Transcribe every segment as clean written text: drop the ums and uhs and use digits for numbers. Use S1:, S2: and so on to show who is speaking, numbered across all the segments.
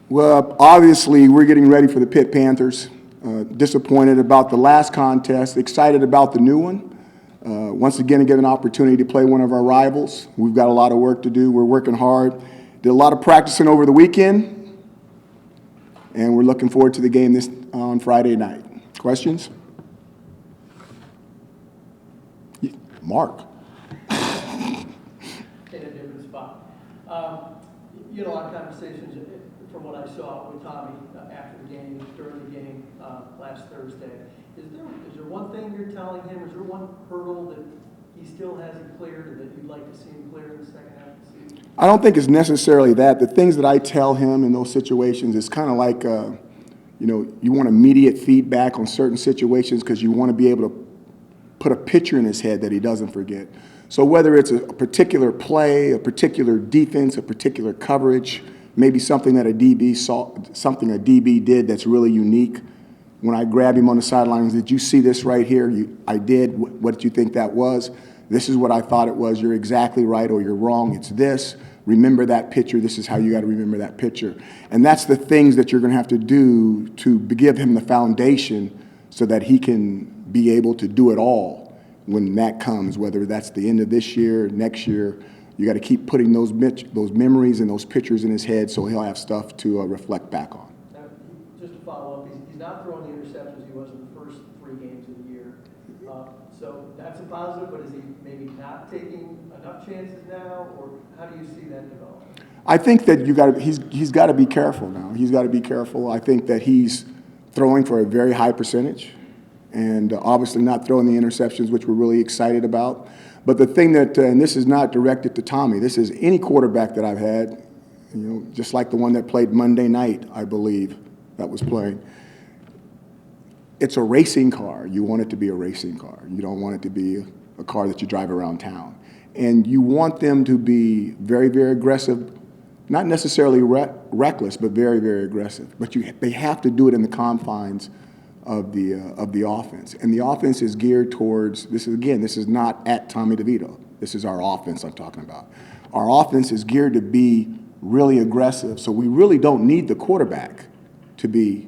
S1: Well, obviously, we're getting ready for the Pitt Panthers. Disappointed about the last contest, excited about the new one. Once again, to get an opportunity to play one of our rivals. We've got a lot of work to do. We're working hard. Did a lot of practicing over the weekend, and we're looking forward to the game on Friday night. Questions? Mark.
S2: In a different spot. You had a lot of conversations from what I saw with Tommy after the game, during the game last Thursday. Is there one thing you're telling him? Is there one hurdle that he still hasn't cleared or that you'd like to see him clear in the second half of the season?
S1: I don't think it's necessarily that. The things that I tell him in those situations is kind of like, you want immediate feedback on certain situations because you want to be able to put a picture in his head that he doesn't forget. So whether it's a particular play, a particular defense, a particular coverage, maybe something that a DB saw, something a DB did that's really unique. When I grab him on the sidelines, did you see this right here? I did. What did you think that was? This is what I thought it was. You're exactly right, or you're wrong. It's this. Remember that picture. This is how you got to remember that picture. And that's the things that you're going to have to do to give him the foundation so that he can be able to do it all when that comes, whether that's the end of this year, next year. You got to keep putting those memories and those pictures in his head so he'll have stuff to reflect back on.
S2: Now, just to follow up, he's not throwing the interceptions he was in the first 3 games of the year. So that's a positive, but is he maybe not taking enough chances now, or how do you see that developing?
S1: I think that he's got to be careful now. He's got to be careful. I think that he's throwing for a very high percentage and obviously not throwing the interceptions, which we're really excited about. But the thing that, and this is not directed to Tommy, this is any quarterback that I've had, just like the one that played Monday night, I believe, that was playing. It's a racing car. You want it to be a racing car. You don't want it to be a car that you drive around town. And you want them to be very, very aggressive, not necessarily reckless, but very, very aggressive. But they have to do it in the confines of the offense. And the offense is geared towards, this is not at Tommy Devito. This is our offense I'm talking about. Our offense is geared to be really aggressive, so we really don't need the quarterback to be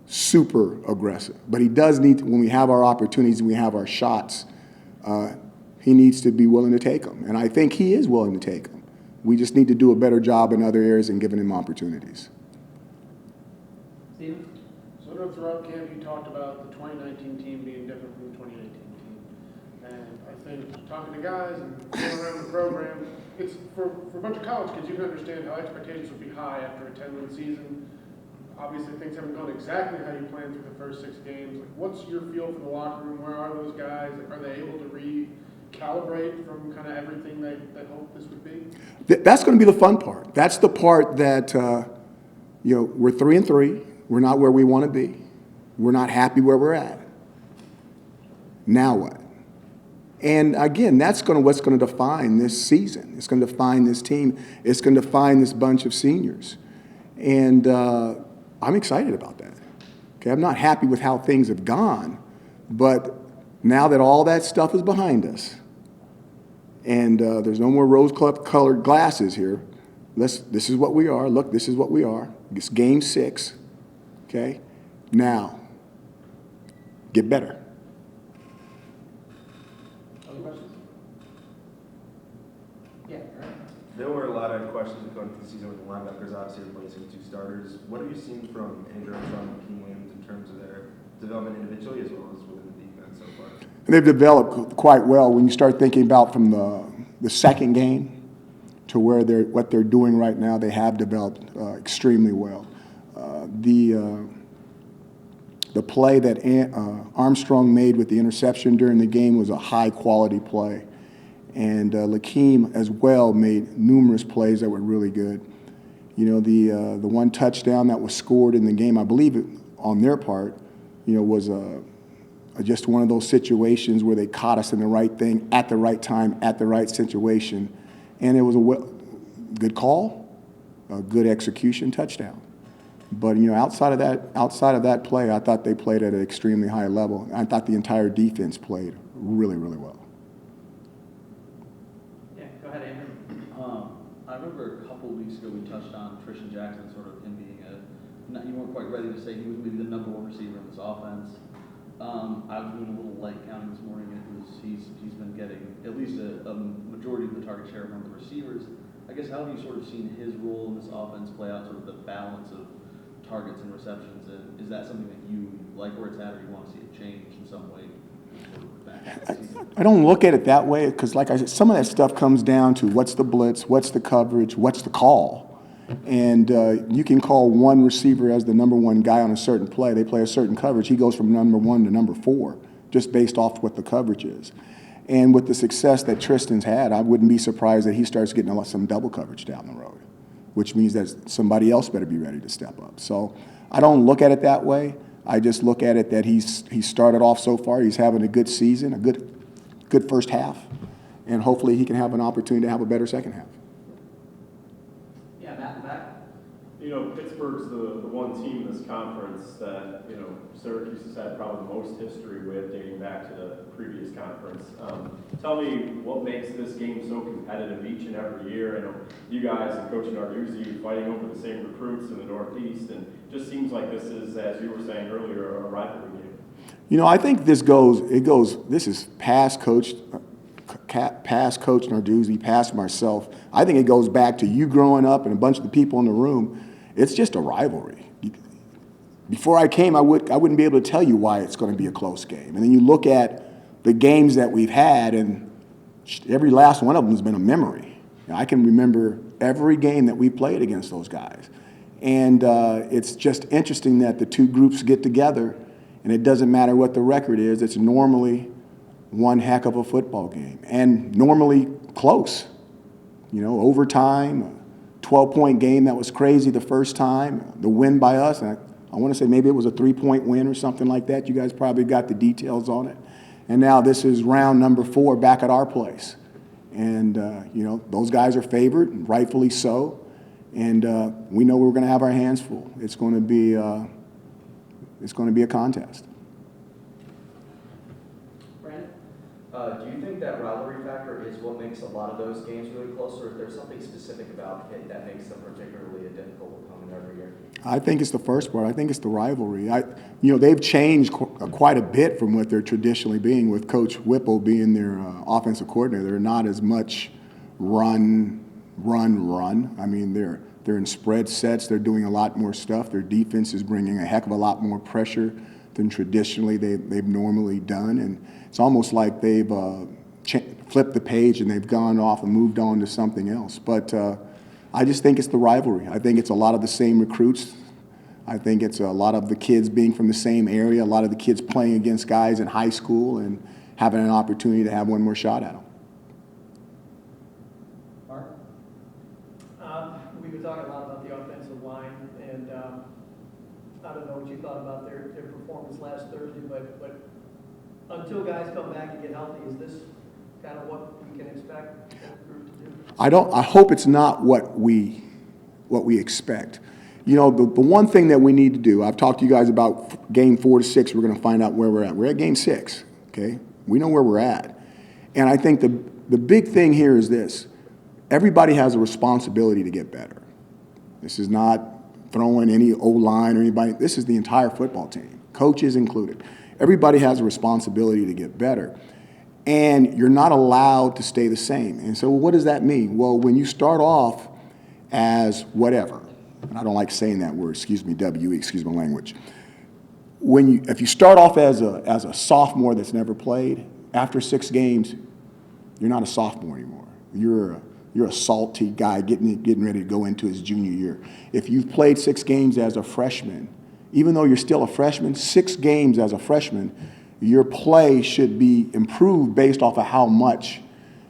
S1: super aggressive. But he does need to, when we have our opportunities and we have our shots, he needs to be willing to take them. And I think he is willing to take them. We just need to do a better job in other areas and giving him opportunities.
S2: Steve?
S3: So throughout camp you talked about the 2019 team being different from the 2018 team. And I think talking to guys and going around the program, it's for a bunch of college kids, you can understand how expectations would be high after a 10-win season. Obviously, things haven't gone exactly how you planned through the first 6 games. Like, what's your feel for the locker room? Where are those guys? Are they able to recalibrate from kind of everything they hoped this would be?
S1: That's going to be the fun part. That's the part that, we're 3-3. We're not where we want to be. We're not happy where we're at. Now what? And again, that's what's going to define this season. It's going to define this team. It's going to define this bunch of seniors. And I'm excited about that. Okay, I'm not happy with how things have gone, but now that all that stuff is behind us, and there's no more rose-colored glasses here, this is what we are. Look, this is what we are. It's game 6. Okay, now get better.
S2: Other questions? Yeah.
S4: There were a lot of questions going through the season with the linebackers, obviously replacing 2 starters. What have you seen from Andrew Armstrong and King Williams in terms of their development individually as well as within the defense so far?
S1: They've developed quite well when you start thinking about from the second game to what they're doing right now. They have developed extremely well. The play that Armstrong made with the interception during the game was a high-quality play. And Lakeem as well made numerous plays that were really good. The one touchdown that was scored in the game, I believe on their part, was just one of those situations where they caught us in the right thing at the right time, at the right situation. And it was a good call, a good execution, touchdown. But outside of that play, I thought they played at an extremely high level. I thought the entire defense played really, really well.
S2: Yeah, go ahead, Andrew.
S5: I remember a couple weeks weeks ago, we touched on Tristan Jackson, sort of him being you weren't quite ready to say he was maybe the number one receiver in this offense. I was doing a little light counting this morning, and he's been getting at least a majority of the target share among the receivers. I guess how have you sort of seen his role in this offense play out, sort of the balance of targets and receptions, and is that something that you like where it's at, or you want to see it change in some way?
S1: I don't look at it that way because, like I said, some of that stuff comes down to what's the blitz, what's the coverage, what's the call. And you can call one receiver as the number one guy on a certain play. They play a certain coverage. He goes from number 1 to number 4 just based off what the coverage is. And with the success that Tristan's had, I wouldn't be surprised that he starts getting some double coverage down the road, which means that somebody else better be ready to step up. So I don't look at it that way. I just look at it that he started off so far. He's having a good season, a good first half, and hopefully he can have an opportunity to have a better second half.
S2: Yeah, Matt.
S6: You know, Pittsburgh's the one team in this conference that, you know, Syracuse has had probably the most history with dating back to the previous conference. Tell me what makes this game so competitive each and every year. I know you guys and Coach Narduzzi fighting over the same recruits in the Northeast, and it just seems like this is, as you were saying earlier, a rivalry game.
S1: You know, I think this is past Coach Narduzzi, past myself. I think it goes back to you growing up and a bunch of the people in the room. It's just a rivalry. Before I came, I wouldn't be able to tell you why it's going to be a close game. And then you look at the games that we've had, and every last one of them has been a memory. You know, I can remember every game that we played against those guys. And it's just interesting that the two groups get together, and it doesn't matter what the record is. It's normally one heck of a football game, and normally close. You know, overtime, a 12-point game that was crazy the first time, the win by us. And I want to say maybe it was a 3-point win or something like that. You guys probably got the details on it. And now this is round number 4 back at our place. And, you know, those guys are favored, and rightfully so. And we know we're going to have our hands full. It's going to be a contest.
S7: Do you think that rivalry factor is what makes a lot of those games really close, or is there something specific about it that makes them particularly a difficult opponent every year?
S1: I think it's the first part. I think it's the rivalry. You know, they've changed quite a bit from what they're traditionally being, with Coach Whipple being their offensive coordinator. They're not as much run. I mean, they're in spread sets. They're doing a lot more stuff. Their defense is bringing a heck of a lot more pressure than traditionally they've normally done. And it's almost like they've flipped the page and they've gone off and moved on to something else. But I just think it's the rivalry. I think it's a lot of the same recruits. I think it's a lot of the kids being from the same area, a lot of the kids playing against guys in high school and having an opportunity to have one more shot at them.
S2: Mark? We've been talking a lot about the offensive line, and I don't know what you thought about their performance last Thursday, but until guys come back and get healthy, is this kind of what we can expect the group to do?
S1: I hope it's not what we expect. You know, the one thing that we need to do, I've talked to you guys about game 4 to 6, we're going to find out where we're at. We're at game 6, okay? We know where we're at. And I think the big thing here is this. Everybody has a responsibility to get better. This is not throwing any O-line or anybody. This is the entire football team, coaches included. Everybody has a responsibility to get better. And you're not allowed to stay the same. And so what does that mean? Well, when you start off as whatever, and I don't like saying that word, excuse me, WE, excuse my language. If you start off as a sophomore that's never played, after 6 games, you're not a sophomore anymore. You're a salty guy getting ready to go into his junior year. If you've played 6 games as a freshman, even though you're still a freshman, 6 games as a freshman, your play should be improved based off of how much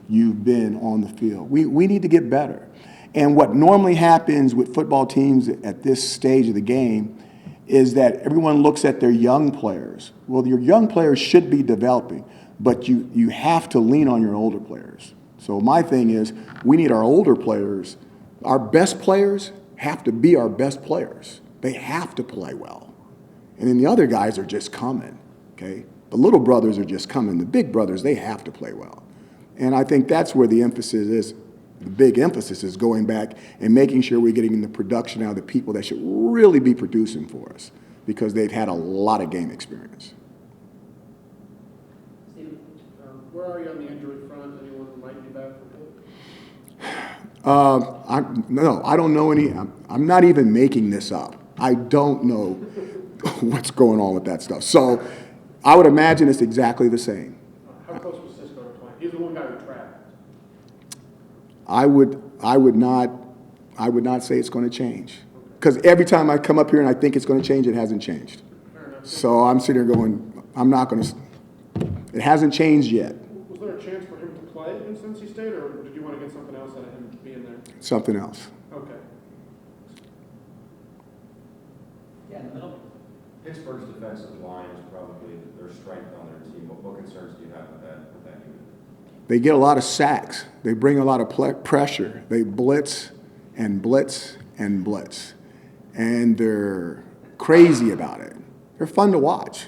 S1: you've been on the field. We need to get better. And what normally happens with football teams at this stage of the game is that everyone looks at their young players. Well, your young players should be developing, but you have to lean on your older players. So my thing is, we need our older players. Our best players have to be our best players. They have to play well. And then the other guys are just coming, okay? The little brothers are just coming. The big brothers, they have to play well. And I think that's where the emphasis is the big emphasis is going back and making sure we're getting the production out of the people that should really be producing for us because they've had a lot of game experience.
S2: Steve?
S3: Where are you on the injury front? Anyone who might be back from it?
S1: No, I don't know any. I'm not even making this up. I don't know what's going on with that stuff. So I would imagine it's exactly the same.
S3: How close was Cisco to playing? He's the one guy who traveled.
S1: I would not say it's going to change because every time I come up here and I think it's going to change, it hasn't changed.
S3: Fair enough.
S1: So I'm sitting here going, I'm not going to. It hasn't changed yet.
S3: Was there a chance for him to play in Cincy State, or did you want to get something else out of him being there?
S1: Something else.
S3: Okay.
S2: Yeah, in the middle.
S8: Pittsburgh's defensive line is probably their strength on their team. What concerns do you have with that unit?
S1: They get a lot of sacks. They bring a lot of pressure. They blitz and blitz and blitz. And they're crazy about it. They're fun to watch.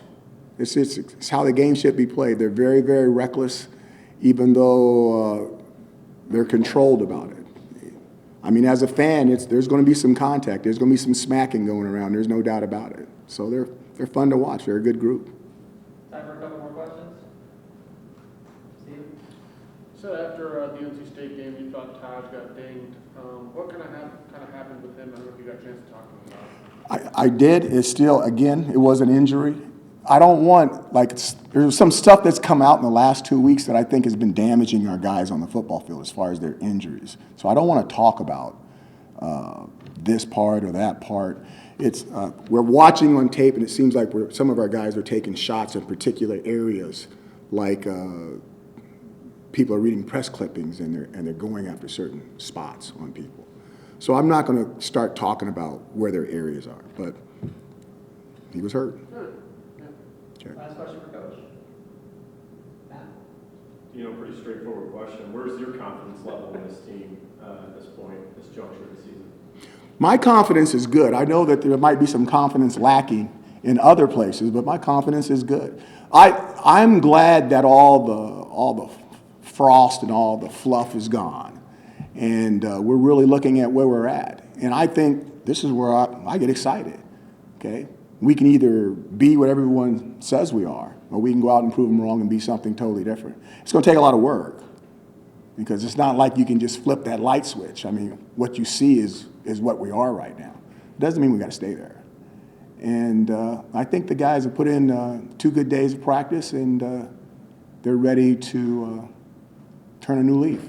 S1: It's how the game should be played. They're very, very reckless, even though they're controlled about it. I mean, as a fan, there's going to be some contact. There's going to be some smacking going around. There's no doubt about it. So they're fun to watch. They're a good group.
S2: Time for a couple more questions? Steve?
S3: So after the NC State game, you thought Taj got dinged. What kind of happened with him? I don't know if you got a chance to talk to him about it.
S1: I did. It's still, again, it was an injury. I don't want, there's some stuff that's come out in the last 2 weeks that I think has been damaging our guys on the football field as far as their injuries. So I don't want to talk about this part or that part. We're watching on tape, and it seems like some of our guys are taking shots in particular areas, like people are reading press clippings and they're going after certain spots on people. So I'm not going to start talking about where their areas are, but he was hurt. Okay.
S2: Last question for Coach. Matt?
S6: Pretty straightforward question. Where's your confidence level in this team at this point, this juncture of the season?
S1: My confidence is good. I know that there might be some confidence lacking in other places, but my confidence is good. I'm glad that all the frost and all the fluff is gone, and we're really looking at where we're at. And I think this is where I get excited. Okay, we can either be what everyone says we are, or we can go out and prove them wrong and be something totally different. It's going to take a lot of work because it's not like you can just flip that light switch. I mean, what you see is what we are right now. It doesn't mean we got to stay there. And I think the guys have put in 2 good days of practice, and they're ready to turn a new leaf.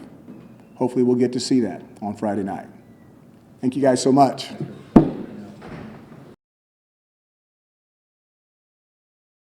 S1: Hopefully we'll get to see that on Friday night. Thank you guys so much.